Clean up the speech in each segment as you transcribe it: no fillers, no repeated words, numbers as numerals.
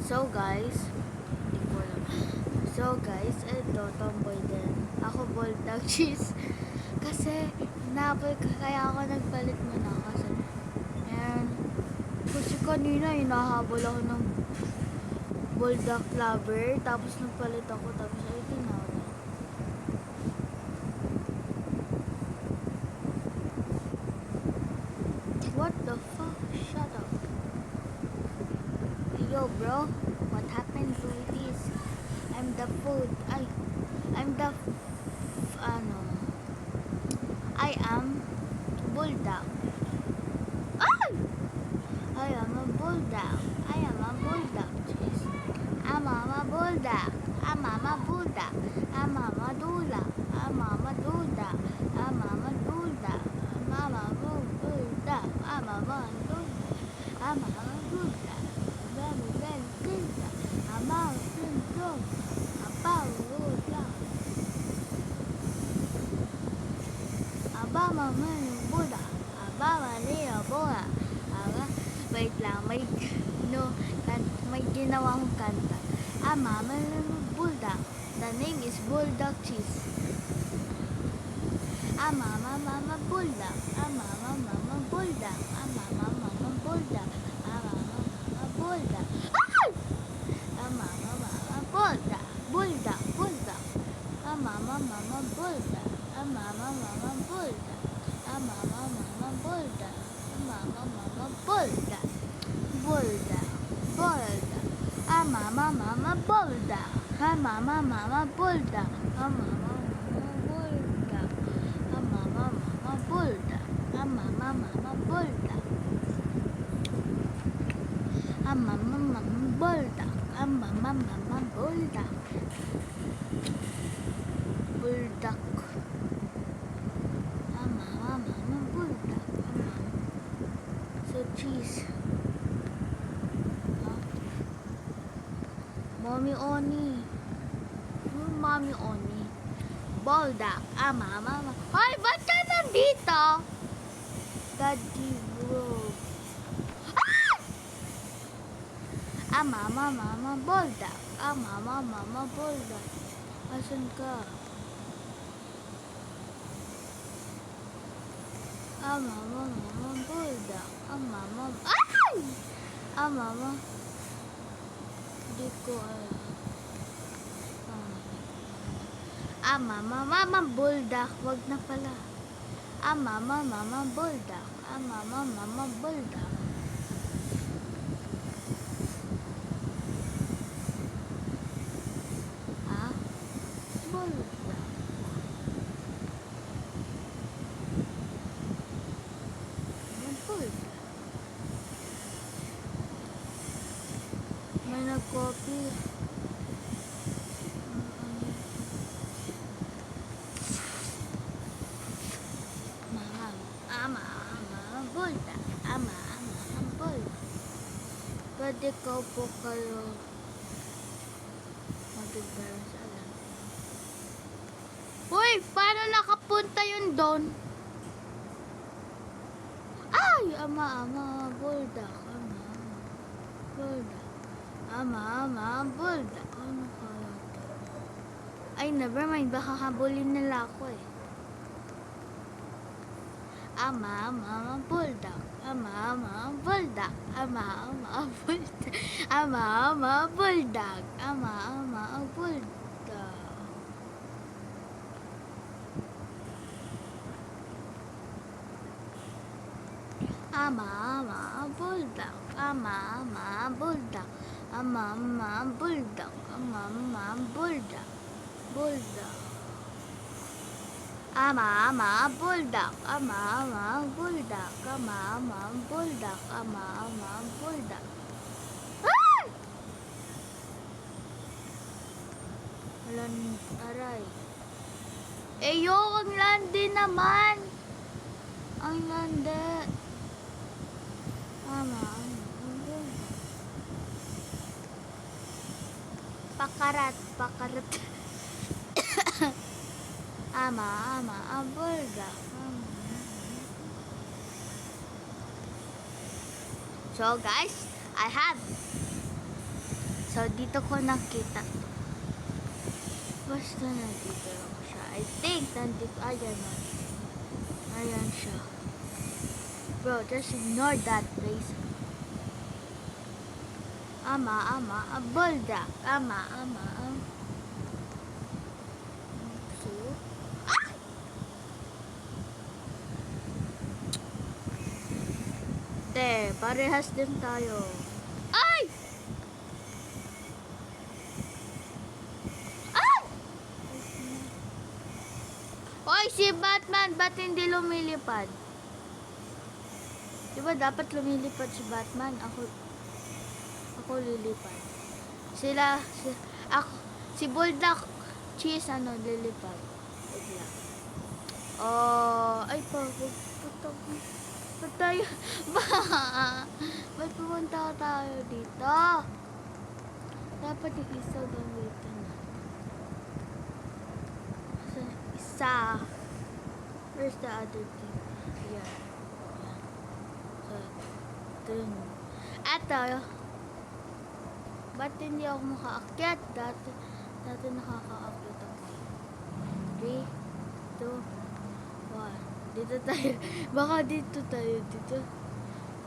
So guys, hindi ko alam. So guys, ito, tomboy din. Ako bulldog cheese. Kasi, napoy kaya ako nagpalit muna kasi. And, kasi kanina, hinahabol ako ng bulldog lover. Tapos nagpalit ako. Tapos, ay, tinawala. What the fuck? Shut up. Yo, bro. What happened to this? I'm the food. I'm the I am bulldog. Ay! I am a bulldog. I am a bulldog. Jeez. I'm a bulldog. I'm a bulldog. I'm a dula. I'm a dula. I'm a dula. I'm a bulldog. I'm a bulldog. I'm a bulldog. I'm a bulldog. Abama man Buddha. Abama niya Buddha. Wait lang, may ginawa akong kanta. Mama Bulldog. The name is Bulldog Cheese. Mama Bulldog. Mama Bulldog. Mama Bulldog. Mama Bulldog. Mama Bulldog. Bulldog. Bulldog. Mama Bulldog. Mama Bulldog. Mama Bulldog. Mama Bulldog. Bulldog. Bulldog. Mama Bulldog. Mama Bulldog. Mama Bulldog. Mama Bulldog. Mama Bulldog. Mama Bulldog. Mama Bulldog. Bulldog. Mama Bulldog. So cheese. Mommy Oni. Mommy Oni. Bulldog. Mama. Hoy, ba't ka nandito? Daddy bro. Mama Bulldog. Mama Bulldog. Asan ka? Mama Bulldog. Mama. Ay! Mama. Hindi ko alam. Mama Bulldog. Wag na pala. Mama Bulldog. Mama Bulldog. Bulldog. Bulldog. May nag-copy. Mama Bulldog. Mama Bulldog. Pwede ka po kayo mag-balance alam. Uy! Paano nakapunta yun doon? Ay! Ama Bulldog. Bulldog. Bulldog. Ano kaya ito? Ay, never mind. Baka habulin nila ako eh. Mama Bulldog. Mama Bulldog. Mama Bulldog. Mama Bulldog. Mama Bulldog. Mama Bulldog. Mama Bulldog. Mama Bulldog. Mama Bulldog. Bulldog. Mama Bulldog. Mama Bulldog. Mama Bulldog. Mama Bulldog. Ay! Aray. Ang landi naman. Ang landi. Pakarat. Bulldog. So guys, I have So, dito ko nakita. Basta nandito lang siya. I think nandito. Ayan na. Ayan siya. Bro, just ignore that place. Ama, a bulldog. Ama. So, parehas din tayo. Ay! Ay! Hoy, si Batman, ba't hindi lumilipad? Diba dapat lumilipad si Batman? Ako lilipad. Si Bulldog Cheese, lilipad. Bigla. Ay, ba't tayo, ba't pumunta tayo dito? Dapat yung isa gamitin na. Isa. Where's the other thing? Yan. So, dun. Eto. Ba't hindi ako makaakyat? Dati nakakaakyat ako. 3, 2, 1. Dito tayo. Baka dito tayo. Dito.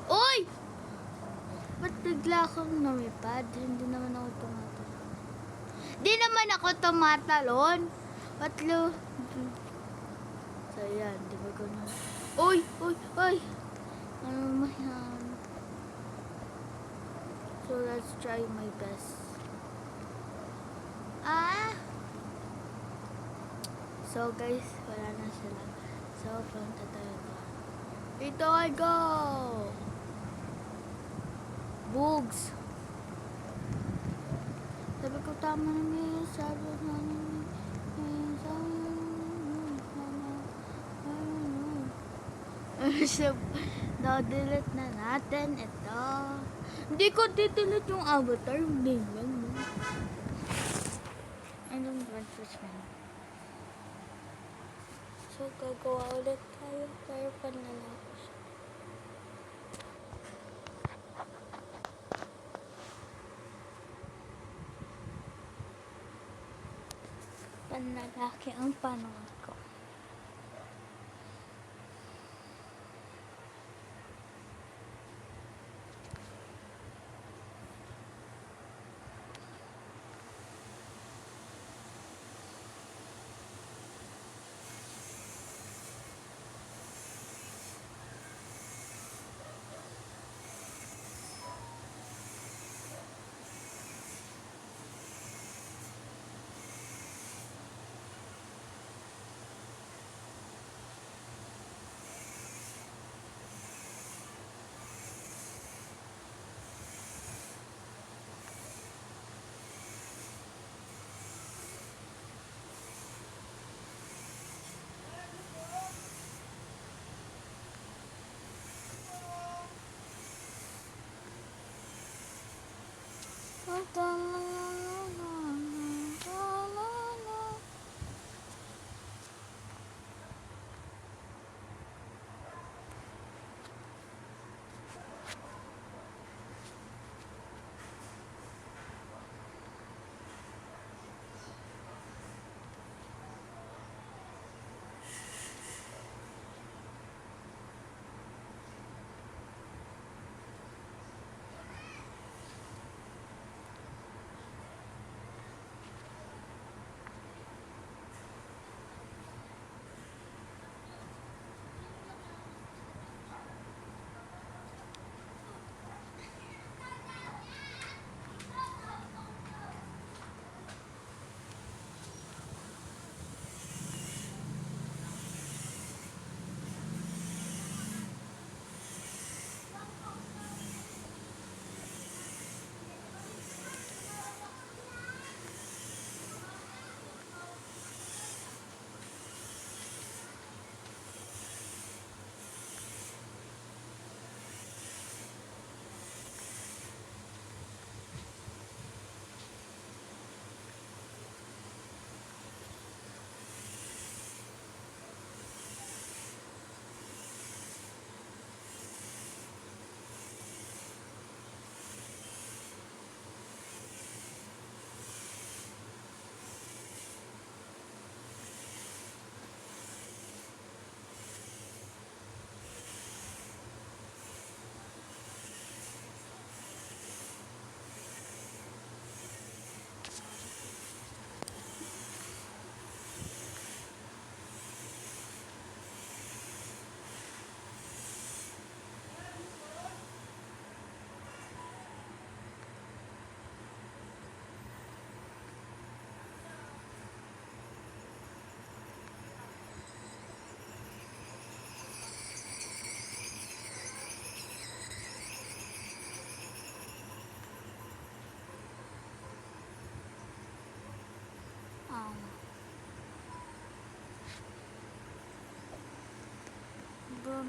Uy! Ba't bigla akong lumipad? Hindi naman ako tumatalon. Di naman ako tumatalon. Ba't So, yan. Di ba ganun? Uy! Ano mo yan? So, let's try my best. So, guys, wala na sila. So, punta tayo doon. Dito I go! Bugs! Sabi ko, tama na niya. Sabi na niya. delete na natin ito. Hindi ko delete yung avatar. Hindi lang. I don't want this one. So, gagawa ulit tayo. Pero panala ko siya. Panlalaki ang panood ko.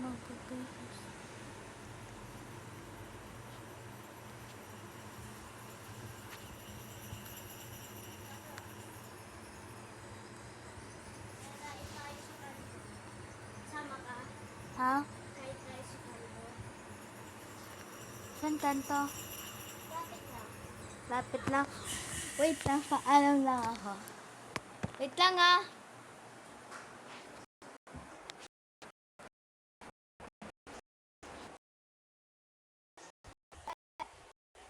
magpapayos. Sama ka? Ha? Kahit tricycle mo? Saan kanto? Bakit lang? Lapit lang. Wait lang, paalam lang ako. Wait lang ah.